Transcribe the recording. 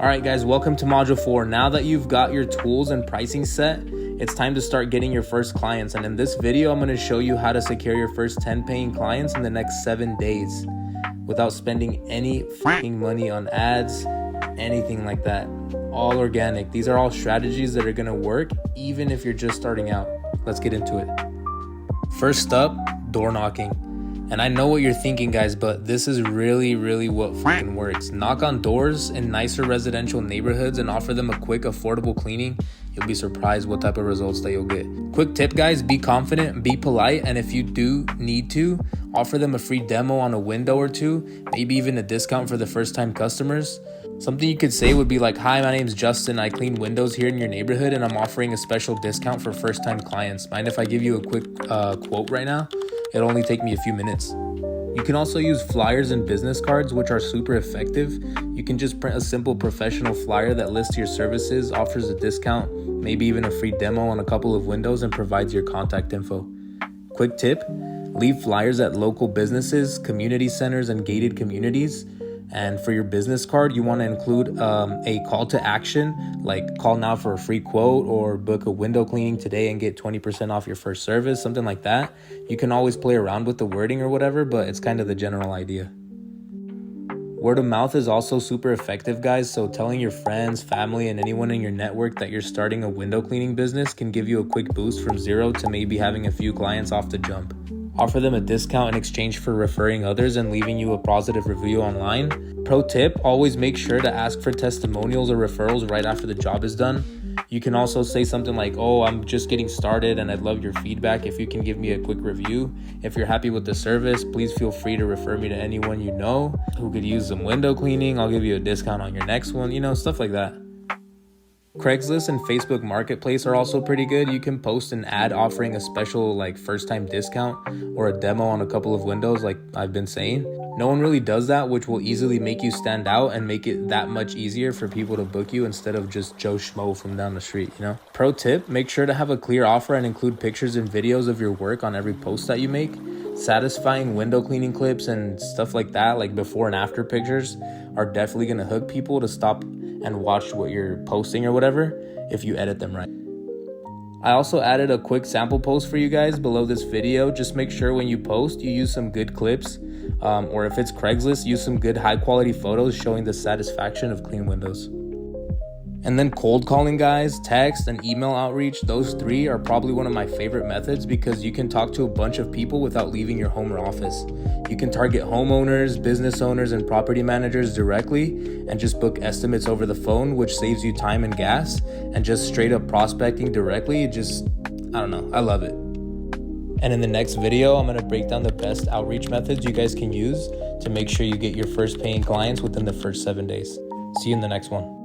All right, guys, welcome to Module 4. Now that you've got your tools and pricing set, it's time to start getting your first clients. And in this video, I'm going to show you how to secure your first 10 paying clients in the next 7 days without spending any fucking money on ads, anything like that. All organic. These are all strategies that are going to work even if you're just starting out. Let's get into it. First up, door knocking. And I know what you're thinking, guys, but this is really what fucking works. Knock on doors in nicer residential neighborhoods and offer them a quick, affordable cleaning. You'll be surprised what type of results that you'll get. Quick tip, guys, be confident, be polite, and if you do need to, offer them a free demo on a window or two, maybe even a discount for the first-time customers. Something you could say would be like, "Hi, my name's Justin. I clean windows here in your neighborhood, and I'm offering a special discount for first-time clients. Mind if I give you a quick quote right now? It'll only take me a few minutes." You can also use flyers and business cards, which are super effective. You can just print a simple professional flyer that lists your services, offers a discount, maybe even a free demo on a couple of windows, and provides your contact info. Quick tip, leave flyers at local businesses, community centers, and gated communities. And for your business card, you want to include a call to action, like call now for a free quote or book a window cleaning today and get 20% off your first service, something like that. You can always play around with the wording or whatever, but it's kind of the general idea. Word of mouth is also super effective, guys, so telling your friends, family, and anyone in your network that you're starting a window cleaning business can give you a quick boost from zero to maybe having a few clients off the jump. Offer them a discount in exchange for referring others and leaving you a positive review online. Pro tip, always make sure to ask for testimonials or referrals right after the job is done. You can also say something like, "Oh, I'm just getting started and I'd love your feedback. If you can give me a quick review. If you're happy with the service, please feel free to refer me to anyone you know who could use some window cleaning. I'll give you a discount on your next one," stuff like that. Craigslist and Facebook Marketplace are also pretty good. You can post an ad offering a special first-time discount or a demo on a couple of windows like I've been saying. No one really does that, which will easily make you stand out and make it that much easier for people to book you instead of just Joe Schmo from down the street, Pro tip, make sure to have a clear offer and include pictures and videos of your work on every post that you make. Satisfying window cleaning clips and stuff like that, like before and after pictures, are definitely going to hook people to stop and watch what you're posting or whatever if you edit them right. I also added a quick sample post for you guys below this video. Just make sure when you post, you use some good clips, or if it's Craigslist, use some good high quality photos showing the satisfaction of clean windows. And then cold calling, guys, text and email outreach, those three are probably one of my favorite methods because you can talk to a bunch of people without leaving your home or office. You can target homeowners, business owners, and property managers directly and just book estimates over the phone, which saves you time and gas. And just straight up prospecting directly, I love it. And in the next video, I'm going to break down the best outreach methods you guys can use to make sure you get your first paying clients within the first 7 days. See you in the next one.